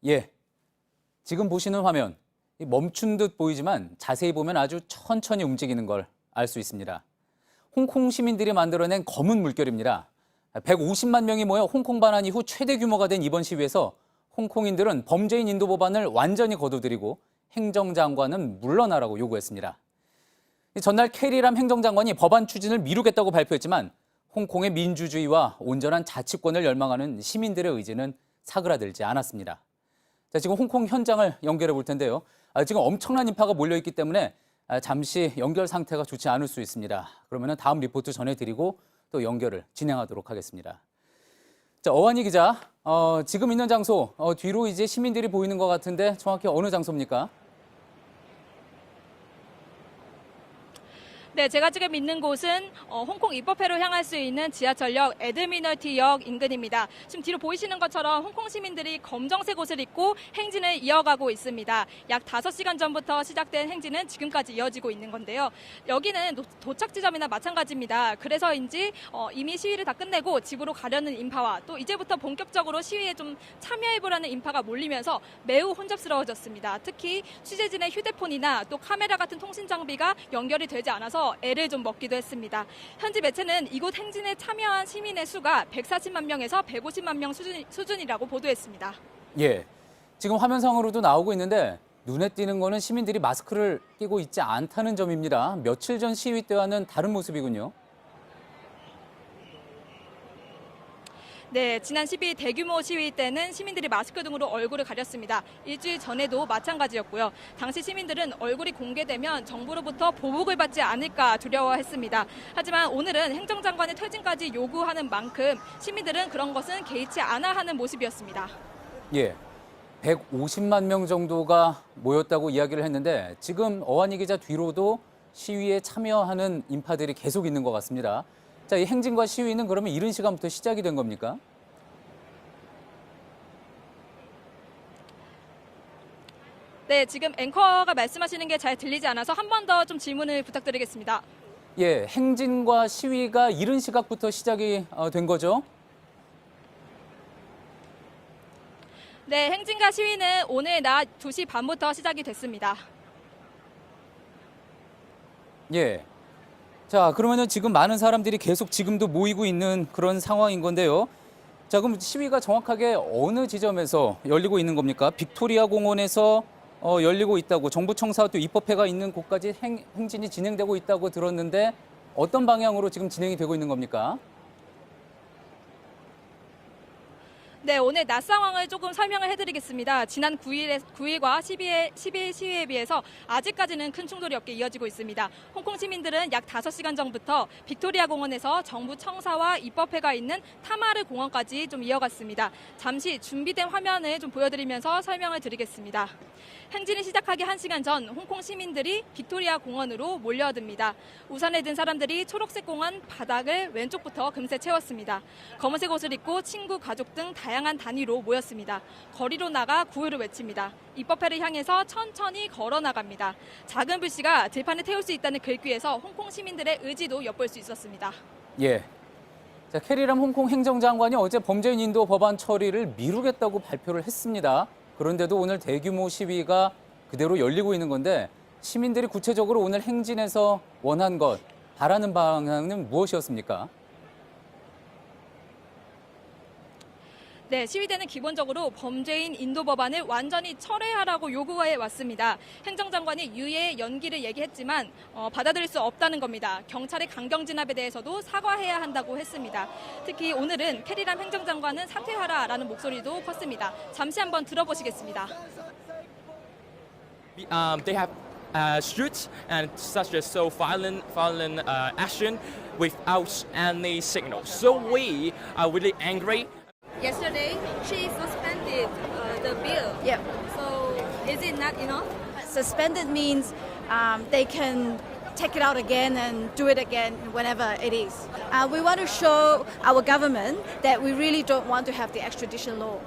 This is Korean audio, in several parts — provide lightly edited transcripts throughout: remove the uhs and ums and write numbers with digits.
예, 지금 보시는 화면, 멈춘 듯 보이지만 자세히 보면 아주 천천히 움직이는 걸 알 수 있습니다. 홍콩 시민들이 만들어낸 검은 물결입니다. 150만 명이 모여 홍콩 반환 이후 최대 규모가 된 이번 시위에서 홍콩인들은 범죄인 인도 법안을 완전히 거두들이고 행정장관은 물러나라고 요구했습니다. 전날 캐리람 행정장관이 법안 추진을 미루겠다고 발표했지만 홍콩의 민주주의와 온전한 자치권을 열망하는 시민들의 의지는 사그라들지 않았습니다. 자, 지금 홍콩 현장을 연결해 볼 텐데요. 지금 엄청난 인파가 몰려있기 때문에 잠시 연결 상태가 좋지 않을 수 있습니다. 그러면 다음 리포트 전해드리고 또 연결을 진행하도록 하겠습니다. 자, 어완희 기자, 지금 있는 장소, 뒤로 이제 시민들이 보이는 것 같은데 정확히 어느 장소입니까? 네, 제가 지금 있는 곳은 홍콩 입법회로 향할 수 있는 지하철역 애드미널티역 인근입니다. 지금 뒤로 보이시는 것처럼 홍콩 시민들이 검정색 옷을 입고 행진을 이어가고 있습니다. 약 5시간 전부터 시작된 행진은 지금까지 이어지고 있는 건데요. 여기는 도착 지점이나 마찬가지입니다. 그래서인지 이미 시위를 다 끝내고 집으로 가려는 인파와 또 이제부터 본격적으로 시위에 좀 참여해보려는 인파가 몰리면서 매우 혼잡스러워졌습니다. 특히 취재진의 휴대폰이나 또 카메라 같은 통신 장비가 연결이 되지 않아서 애를 좀 먹기도 했습니다. 현지 매체는 이곳 행진에 참여한 시민의 수가 140만 명에서 150만 명 수준이라고 보도했습니다. 예, 지금 화면상으로도 나오고 있는데 눈에 띄는 거는 시민들이 마스크를 끼고 있지 않다는 점입니다. 며칠 전 시위 때와는 다른 모습이군요. 네, 지난 12일 대규모 시위 때는 시민들이 마스크 등으로 얼굴을 가렸습니다. 일주일 전에도 마찬가지였고요. 당시 시민들은 얼굴이 공개되면 정부로부터 보복을 받지 않을까 두려워했습니다. 하지만 오늘은 행정장관의 퇴진까지 요구하는 만큼 시민들은 그런 것은 개의치 않아 하는 모습이었습니다. 예, 150만 명 정도가 모였다고 이야기를 했는데 지금 어완희 기자 뒤로도 시위에 참여하는 인파들이 계속 있는 것 같습니다. 자, 이 행진과 시위는 그러면 이른 시간부터 시작이 된 겁니까? 네, 지금 앵커가 말씀하시는 게 잘 들리지 않아서 한 번 더 좀 질문을 부탁드리겠습니다. 예, 행진과 시위가 이른 시각부터 시작이 된 거죠? 네, 행진과 시위는 오늘 낮 2시 반부터 시작이 됐습니다. 예. 자, 그러면은 지금 많은 사람들이 계속 지금도 모이고 있는 그런 상황인 건데요. 자, 그럼 시위가 정확하게 어느 지점에서 열리고 있는 겁니까? 빅토리아 공원에서 열리고 있다고, 정부 청사와 또 입법회가 있는 곳까지 행진이 진행되고 있다고 들었는데 어떤 방향으로 지금 진행이 되고 있는 겁니까? 네, 오늘 낮 상황을 조금 설명을 해드리겠습니다. 지난 9일과 12일 시위에 비해서 아직까지는 큰 충돌이 없게 이어지고 있습니다. 홍콩 시민들은 약 5시간 전부터 빅토리아 공원에서 정부 청사와 입법회가 있는 타마르 공원까지 좀 이어갔습니다. 잠시 준비된 화면을 좀 보여드리면서 설명을 드리겠습니다. 행진이 시작하기 1시간 전 홍콩 시민들이 빅토리아 공원으로 몰려듭니다. 우산을 든 사람들이 초록색 공원 바닥을 왼쪽부터 금세 채웠습니다. 검은색 옷을 입고 친구, 가족 등 다양한 단위로 모였습니다. 거리로 나가 구호를 외칩니다. 입법회를 향해서 천천히 걸어 나갑니다. 작은 불씨가 들판에 태울 수 있다는 글귀에서 홍콩 시민들의 의지도 엿볼 수 있었습니다. 예. 자, 캐리람 홍콩 행정장관이 어제 범죄인 인도 법안 처리를 미루겠다고 발표를 했습니다. 그런데도 오늘 대규모 시위가 그대로 열리고 있는 건데 시민들이 구체적으로 오늘 행진에서 원한 것, 바라는 방향은 무엇이었습니까? 네, 시위대는 기본적으로 범죄인 인도 법안을 완전히 철회하라고 요구해 왔습니다. 행정장관이 유예 연기를 얘기했지만 받아들일 수 없다는 겁니다. 경찰의 강경 진압에 대해서도 사과해야 한다고 했습니다. 특히 오늘은 캐리람 행정장관은 사퇴하라라는 목소리도 컸습니다. 잠시 한번 들어보시겠습니다. They have stood and such as so violent action without any signal. So we are really angry. Yesterday, she suspended the bill. Yep. So, is it not enough? Suspended means they can take it out again and do it again whenever it is. We want to show our government that we really don't want to have the extradition law.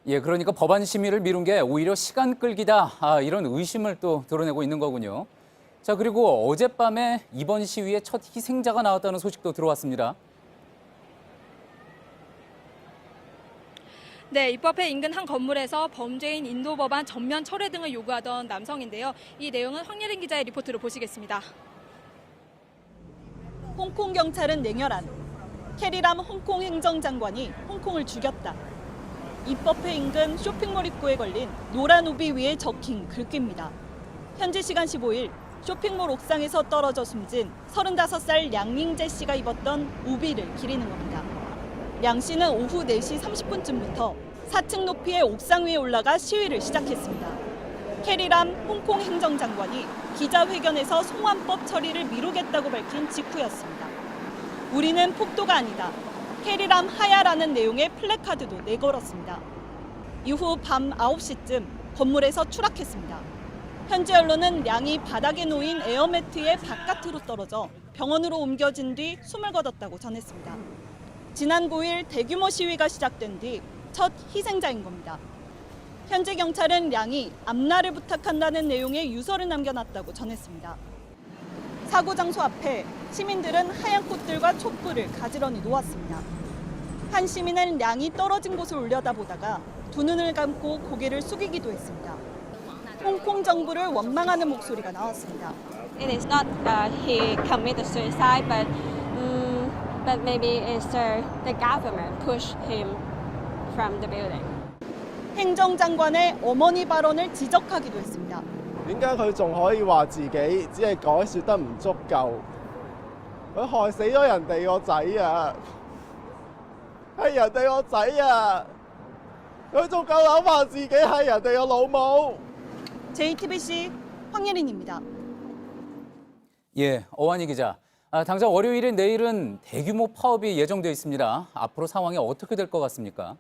예, 그러니까 법안 심의를 미룬 게 오히려 시간 끌기다. 이런 의심을 또 드러내고 있는 거군요. 자, 그리고 어젯밤에 이번 시위에 첫 희생자가 나왔다는 소식도 들어왔습니다. 네, 입법회 인근 한 건물에서 범죄인 인도 법안 전면 철회 등을 요구하던 남성인데요. 이 내용은 황예린 기자의 리포트로 보시겠습니다. 홍콩 경찰은 냉혈한 캐리람 홍콩 행정장관이 홍콩을 죽였다. 입법회 인근 쇼핑몰 입구에 걸린 노란 우비 위에 적힌 글귀입니다. 현지 시간 15일 쇼핑몰 옥상에서 떨어져 숨진 35살 량밍제 씨가 입었던 우비를 기리는 겁니다. 양 씨는 오후 4시 30분쯤부터 4층 높이의 옥상 위에 올라가 시위를 시작했습니다. 캐리람 홍콩 행정장관이 기자회견에서 송환법 처리를 미루겠다고 밝힌 직후였습니다. 우리는 폭도가 아니다. 캐리람 하야라는 내용의 플래카드도 내걸었습니다. 이후 밤 9시쯤 건물에서 추락했습니다. 현지 언론은 량이 바닥에 놓인 에어매트의 바깥으로 떨어져 병원으로 옮겨진 뒤 숨을 거뒀다고 전했습니다. 지난 9일 대규모 시위가 시작된 뒤 첫 희생자인 겁니다. 현지 경찰은 량이 암날을 부탁한다는 내용의 유서를 남겨놨다고 전했습니다. 사고 장소 앞에 시민들은 하얀 꽃들과 촛불을 가지런히 놓았습니다. 한 시민은 량이 떨어진 곳을 올려다보다가 두 눈을 감고 고개를 숙이기도 했습니다. 홍콩 정부를 원망하는 목소리가 나왔습니다. It is not he committed suicide, but maybe it's the government pushed him from the building. 행정장관의 어머니 발언을 지적하기도 했습니다. 點解佢仲可以話自己只係改説得唔足夠？佢害死咗人哋個仔啊！係人哋個仔啊！佢仲夠膽話自己係人哋個老母！ JTBC 황예린입니다. 예, 어완희 기자. 당장 월요일인 내일은 대규모 파업이 예정돼 있습니다. 앞으로 상황이 어떻게 될 것 같습니까?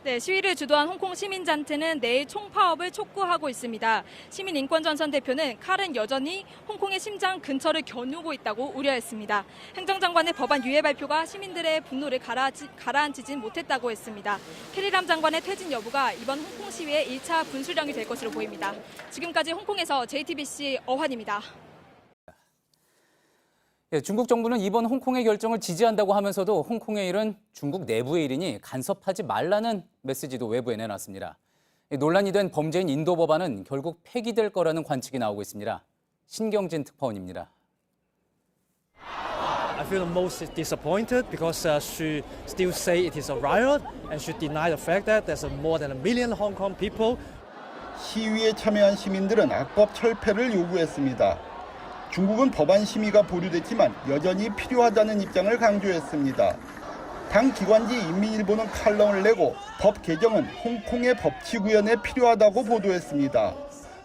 네, 시위를 주도한 홍콩 시민단체는 내일 총파업을 촉구하고 있습니다. 시민인권전선 대표는 칼은 여전히 홍콩의 심장 근처를 겨누고 있다고 우려했습니다. 행정장관의 법안 유예 발표가 시민들의 분노를 가라앉히진 못했다고 했습니다. 캐리람 장관의 퇴진 여부가 이번 홍콩 시위의 1차 분수령이 될 것으로 보입니다. 지금까지 홍콩에서 JTBC 어환입니다. 예, 중국 정부는 이번 홍콩의 결정을 지지한다고 하면서도 홍콩의 일은 중국 내부의 일이니 간섭하지 말라는 메시지도 외부에 내놨습니다. 논란이 된 범죄인 인도 법안은 결국 폐기될 거라는 관측이 나오고 있습니다. 신경진 특파원입니다. I feel most disappointed because she still say it is a riot and she deny the fact that there's more than 1 million Hong Kong people. 시위에 참여한 시민들은 악법 철폐를 요구했습니다. 중국은 법안 심의가 보류됐지만 여전히 필요하다는 입장을 강조했습니다. 당 기관지 인민일보는 칼럼을 내고 법 개정은 홍콩의 법치 구현에 필요하다고 보도했습니다.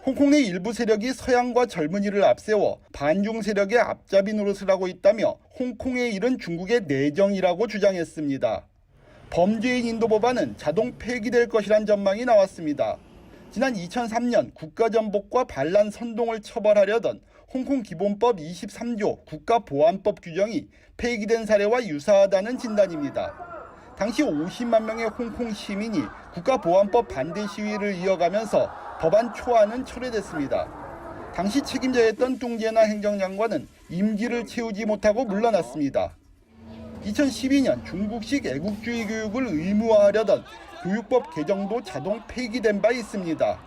홍콩 내 일부 세력이 서양과 젊은이를 앞세워 반중 세력의 앞잡이 노릇을 하고 있다며 홍콩의 일은 중국의 내정이라고 주장했습니다. 범죄인 인도 법안은 자동 폐기될 것이란 전망이 나왔습니다. 지난 2003년 국가전복과 반란 선동을 처벌하려던 홍콩 기본법 23조 국가보안법 규정이 폐기된 사례와 유사하다는 진단입니다. 당시 50만 명의 홍콩 시민이 국가보안법 반대 시위를 이어가면서 법안 초안은 철회됐습니다. 당시 책임자였던 뚱제나 행정장관은 임기를 채우지 못하고 물러났습니다. 2012년 중국식 애국주의 교육을 의무화하려던 교육법 개정도 자동 폐기된 바 있습니다.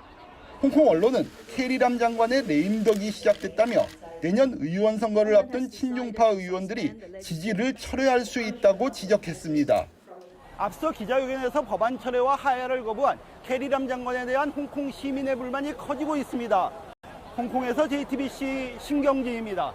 홍콩 언론은 캐리람 장관의 레임덕이 시작됐다며 내년 의원 선거를 앞둔 친중파 의원들이 지지를 철회할 수 있다고 지적했습니다. 앞서 기자회견에서 법안 철회와 하야를 거부한 캐리람 장관에 대한 홍콩 시민의 불만이 커지고 있습니다. 홍콩에서 JTBC 신경진입니다.